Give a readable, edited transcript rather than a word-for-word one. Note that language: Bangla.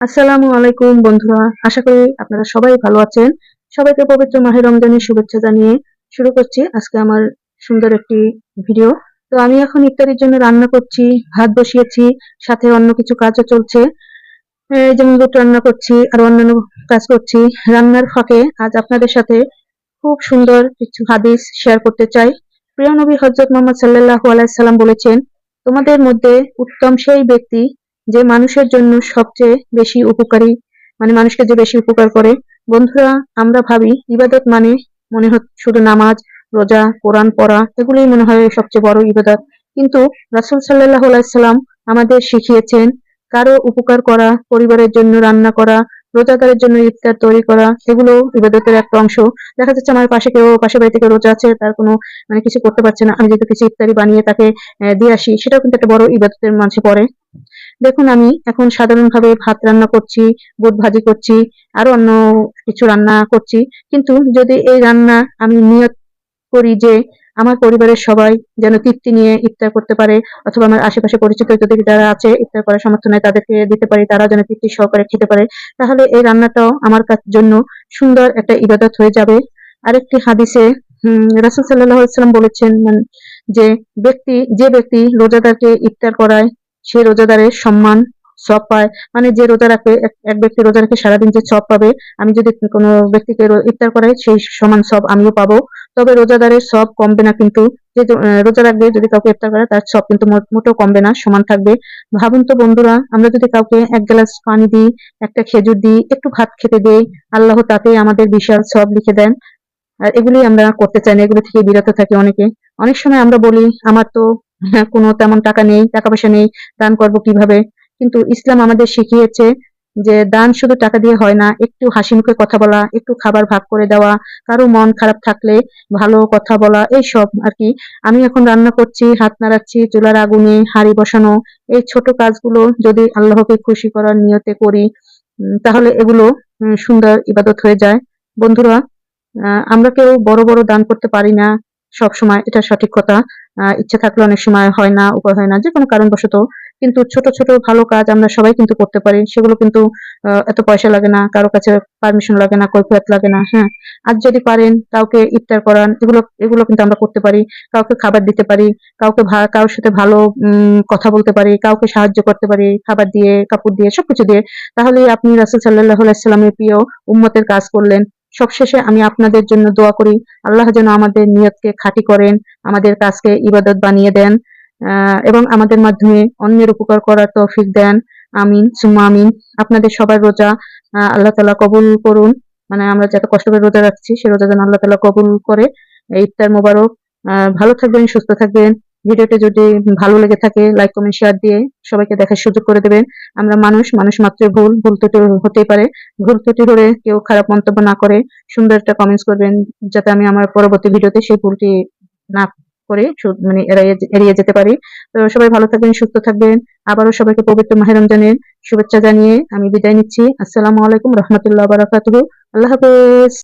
আসসালামু আলাইকুম বন্ধুরা, আশা করি আপনারা সবাই ভালো আছেন। সবাইকে পবিত্র মাহে রমজানের শুভেচ্ছা জানিয়ে শুরু করছি আজকে আমার সুন্দর একটি ভিডিও। তো আমি এখন ইফতারির জন্য রান্না করছি, ভাত বসিয়েছি, সাথে অন্য কিছু কাজও চলছে। যেমন রুটি রান্না করছি আর অন্যান্য কাজ করছি। রান্নার ফাঁকে আজ আপনাদের সাথে খুব সুন্দর কিছু হাদিস শেয়ার করতে চাই। প্রিয় নবী হযরত মুহাম্মদ সাল্লাল্লাহু আলাইহি সাল্লাম বলেছেন, তোমাদের মধ্যে উত্তম সেই ব্যক্তি যে মানুষের জন্য সবচেয়ে বেশি উপকারী, মানে মানুষকে যে বেশি উপকার করে। বন্ধুরা, আমরা ভাবি ইবাদত মানে মনে হয় শুধু নামাজ, রোজা, কোরআন পড়া, এগুলোই মনে হয় সবচেয়ে বড় ইবাদত। কিন্তু রাসূল সাল্লাল্লাহু আলাইহি সাল্লাম আমাদের শিখিয়েছেন কারো উপকার করা, পরিবারের জন্য রান্না করা, রোজাদারের জন্য ইফতার তৈরি করা, এগুলো ইবাদতের একটা অংশ। দেখা যাচ্ছে আমার পাশের বাড়ি থেকে রোজা আছে, তার কোনো মানে কিছু করতে পারছে না, আমি যদি কিছু ইফতারি বানিয়ে তাকে দিয়ে আসি, সেটাও কিন্তু একটা বড় ইবাদতের মাঝে পড়ে। দেখুন, আমি এখন সাধারণভাবে ভাত রান্না করছি, বুট ভাজি করছি, আরো অন্য কিছু রান্না করছি। কিন্তু যদি এই রান্না আমি নিয়ত করি যে আমার পরিবারের সবাই যেন তৃপ্তি নিয়ে ইফতার করতে পারে, অথবা আমার আশেপাশে পরিচিত যদি যারা আছে ইফতার করার সামর্থ্য নাই তাদেরকে দিতে পারি, তারা যেন তৃপ্তি সহকারে খেতে পারে, তাহলে এই রান্নাটাও আমার জন্য সুন্দর একটা ইবাদত হয়ে যাবে। আরেকটি হাদিসে রাসূল সাল্লাল্লাহু আলাইহি ওয়াসাল্লাম বলেছেন, যে যে ব্যক্তি রোজাদারকে ইফতার করায় সে রোজাদারের সম্মান সব পায়। মানে যে রোজা রাখে, এক ব্যক্তি রোজা রেখে সারাদিন যে সব পাবে, আমি যদি কোনো ব্যক্তিকে ইফতার করাই সেই সমান সব আমিও পাবো। তবে রোজাদারের সব কমবে না, কিন্তু যে রোজা রাখবে যদি কাউকে ইফতার করে তার সব কিন্তু মোটেও কমবে না, সমান থাকবে। ভাবুন তো বন্ধুরা, আমরা যদি কাউকে এক গ্লাস পানি দিই, একটা খেজুর দিই, একটু ভাত খেতে দেই, আল্লাহ তাতে আমাদের বিশাল সব লিখে দেন। আর এগুলি আমরা করতে চাই না, এগুলো থেকে বিরত থাকি অনেকে। অনেক সময় আমরা বলি আমার তো কোনো তেমন টাকা নেই, টাকা পয়সা নেই, দান করব কিভাবে। কিন্তু ইসলাম আমাদের শিখিয়েছে যে দান শুধু টাকা দিয়ে হয় না, একটু হাসি মুখে কথা বলা, একটু খাবার ভাগ করে দেওয়া, কারো মন খারাপ থাকলে ভালো কথা বলা, এইসব আর কি। আমি এখন রান্না করছি, হাত নাড়াচ্ছি, চুলার আগুনে হাঁড়ি বসানো, এই ছোট কাজগুলো যদি আল্লাহকে খুশি করার নিয়তে করি, তাহলে এগুলো সুন্দর ইবাদত হয়ে যায়। বন্ধুরা, আমরা কেউ বড় বড় দান করতে পারি না সব সময়, এটা সঠিক কথা। ইচ্ছে থাকলে অনেক সময় হয় না, উপায় হয় না, যে কোনো কারণবশত। কিন্তু ছোট ছোট ভালো কাজ আমরা সবাই কিন্তু করতে পারি, সেগুলো কিন্তু এত পয়সা লাগে না, কারো কাছে পারমিশন লাগে না, কৈফিয়ত লাগে না। হ্যাঁ, আজ যদি পারেন কাউকে ইফতার করান, এগুলো এগুলো কিন্তু আমরা করতে পারি। কাউকে খাবার দিতে পারি, কারোর সাথে ভালো কথা বলতে পারি, কাউকে সাহায্য করতে পারি খাবার দিয়ে, কাপড় দিয়ে, সবকিছু দিয়ে। তাহলে আপনি রাসূল সাল্লাল্লাহু আলাইহি সাল্লামের প্রিয় উম্মতের কাজ করলেন। সবশেষে আমি আপনাদের জন্য দোয়া করি, আল্লাহ যেন আমাদের নিয়তকে খাঁটি করেন, আমাদের কাজকে ইবাদত বানিয়ে দেন, এবং আমাদের মাধ্যমে অন্যের উপকার করার তৌফিক দেন। আমিন সুম্মা আমিন। আপনাদের সবার রোজা আল্লাহ তাআলা কবুল করুন। মানে আমরা যত কষ্ট করে রোজা রাখছি, সে রোজা যেন আল্লাহ তাআলা কবুল করে। ইফতার মোবারক। ভালো থাকবেন, সুস্থ থাকবেন। ভিডিওটি যদি ভালো লেগে থাকে লাইক কমেন্ট শেয়ার দিয়ে সবাইকে দেখার সুযোগ করে দেবেন। আমরা মানুষ মাত্রই ভুল ত্রুটি হতেই পারে। ভুল ত্রুটি হলে কেউ খারাপ মন্তব্য না করে সুন্দর একটা কমেন্টস করবেন, যাতে আমি আমার পরবর্তী ভিডিওতে সেই ভুলটি না করে মানে এড়িয়ে যেতে পারি। তো সবাই ভালো থাকবেন, সুস্থ থাকবেন। আবারও সবাইকে পবিত্র মাহে রমজানের শুভেচ্ছা জানিয়ে আমি বিদায় নিচ্ছি। আসসালামু আলাইকুম রাহমাতুল্লাহি ওয়া বারাকাতুহু। আল্লাহ হাফেজ।